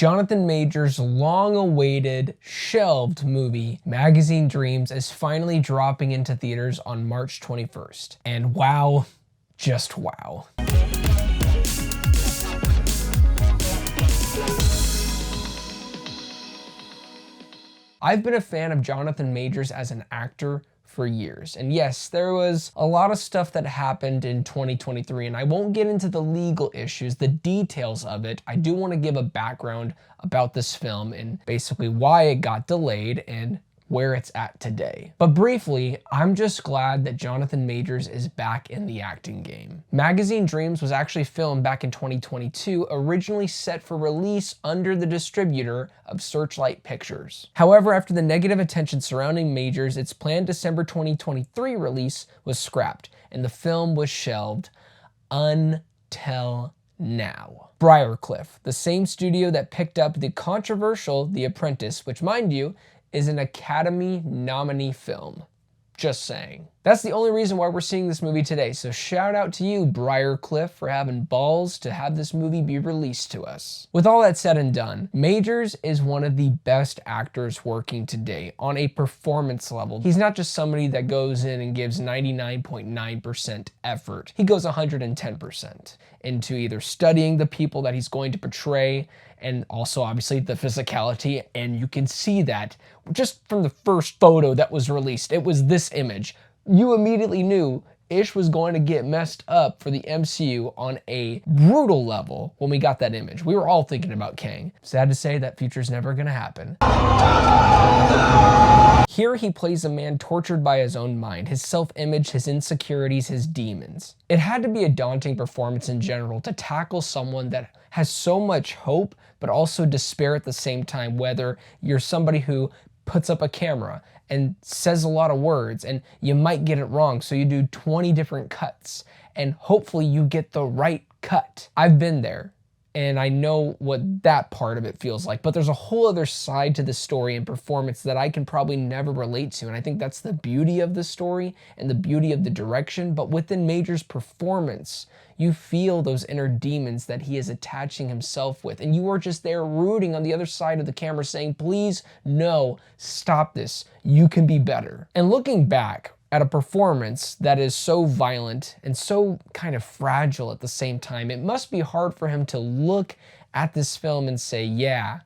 Jonathan Majors' long-awaited, shelved movie, Magazine Dreams, is finally dropping into theaters on March 21st. And wow, just wow. I've been a fan of Jonathan Majors as an actor for years. And yes, there was a lot of stuff that happened in 2023, and I won't get into the legal issues, the details of it. I do want to give a background about this film and basically why it got delayed and where it's at today. But briefly, I'm just glad that Jonathan Majors is back in the acting game. Magazine Dreams was actually filmed back in 2022, originally set for release under the distributor of Searchlight Pictures. However, after the negative attention surrounding Majors, its planned December 2023 release was scrapped, and the film was shelved until now. Briarcliff, the same studio that picked up the controversial The Apprentice, which, mind you, is an Academy nominee film. Just saying. That's the only reason why we're seeing this movie today, so shout out to you, Briarcliff, for having balls to have this movie be released to us. With all that said and done, Majors is one of the best actors working today on a performance level. He's not just somebody that goes in and gives 99.9% effort. He goes 110% into either studying the people that he's going to portray, and also obviously the physicality, and you can see that just from the first photo that was released. It was this image. You immediately knew Ish was going to get messed up for the MCU on a brutal level when we got that image. We were all thinking about Kang. Sad to say that future's never gonna happen. Here he plays a man tortured by his own mind, his self-image, his insecurities, his demons. It had to be a daunting performance in general to tackle someone that has so much hope, but also despair at the same time, whether you're somebody who puts up a camera and says a lot of words and you might get it wrong, so you do 20 different cuts and hopefully you get the right cut. I've been there and I know what that part of it feels like, but there's a whole other side to the story and performance that I can probably never relate to, and I think that's the beauty of the story and the beauty of the direction. But within Majors' performance, you feel those inner demons that he is attaching himself with, and you are just there rooting on the other side of the camera saying, please, no, stop this, you can be better. And looking back at a performance that is so violent and so kind of fragile at the same time, it must be hard for him to look at this film and say, yeah,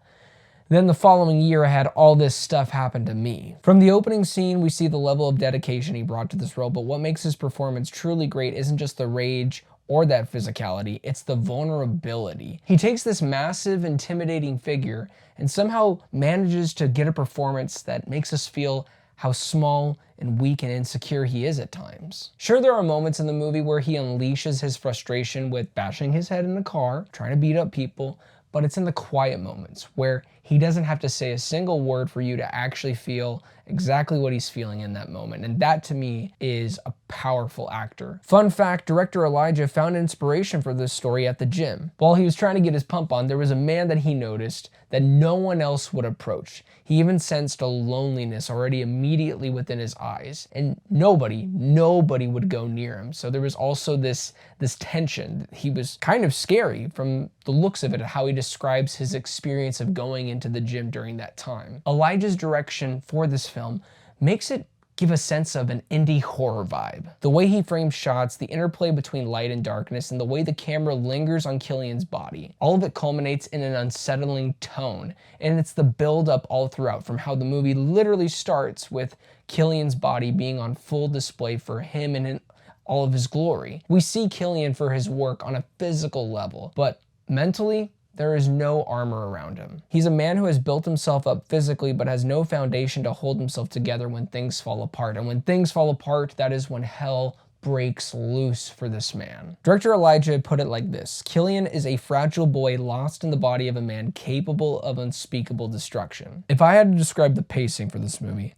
then the following year I had all this stuff happen to me. From the opening scene, we see the level of dedication he brought to this role, but what makes his performance truly great isn't just the rage or that physicality, it's the vulnerability. He takes this massive, intimidating figure and somehow manages to get a performance that makes us feel how small and weak and insecure he is at times. Sure, there are moments in the movie where he unleashes his frustration with bashing his head in a car, trying to beat up people, but it's in the quiet moments where he doesn't have to say a single word for you to actually feel exactly what he's feeling in that moment. And that to me is a powerful actor. Fun fact, director Elijah found inspiration for this story at the gym. While he was trying to get his pump on, there was a man that he noticed that no one else would approach. He even sensed a loneliness already immediately within his eyes, and nobody would go near him. So there was also this tension. He was kind of scary from the looks of it, how he describes his experience of going into the gym during that time. Elijah's direction for this film makes it give a sense of an indie horror vibe. The way he frames shots, the interplay between light and darkness, and the way the camera lingers on Killian's body. All of it culminates in an unsettling tone, and it's the build-up all throughout, from how the movie literally starts with Killian's body being on full display for him and in all of his glory. We see Killian for his work on a physical level, but mentally, there is no armor around him. He's a man who has built himself up physically but has no foundation to hold himself together when things fall apart. And when things fall apart, that is when hell breaks loose for this man. Director Elijah put it like this: Killian is a fragile boy lost in the body of a man capable of unspeakable destruction. If I had to describe the pacing for this movie,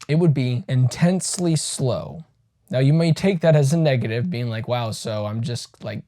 it would be intensely slow. Now you may take that as a negative, being like, wow, so I'm just like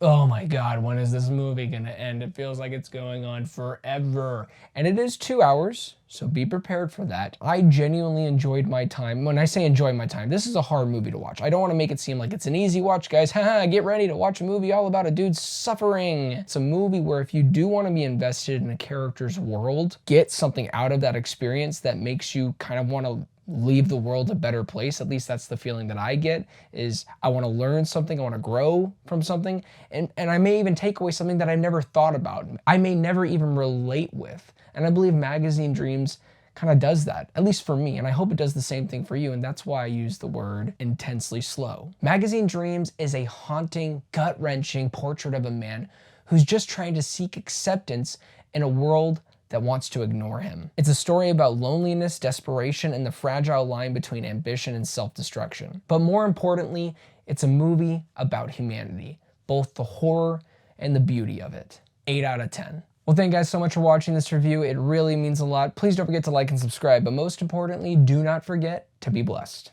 Oh my God, when is this movie gonna end? It feels like it's going on forever. And it is 2 hours, so be prepared for that. I genuinely enjoyed my time. When I say enjoy my time, this is a hard movie to watch. I don't wanna make it seem like it's an easy watch, guys. Haha, get ready to watch a movie all about a dude suffering. It's a movie where if you do wanna be invested in a character's world, get something out of that experience that makes you kind of wanna leave the world a better place. At least that's the feeling that I get, is I want to learn something, I want to grow from something, and I may even take away something that I never thought about. I may never even relate with. And I believe Magazine Dreams kind of does that, at least for me, and I hope it does the same thing for you, and that's why I use the word intensely slow. Magazine Dreams is a haunting, gut-wrenching portrait of a man who's just trying to seek acceptance in a world that wants to ignore him. It's a story about loneliness, desperation, and the fragile line between ambition and self-destruction. But more importantly, it's a movie about humanity, both the horror and the beauty of it. 8 out of 10. Well, thank you guys so much for watching this review. It really means a lot. Please don't forget to like and subscribe, but most importantly, do not forget to be blessed.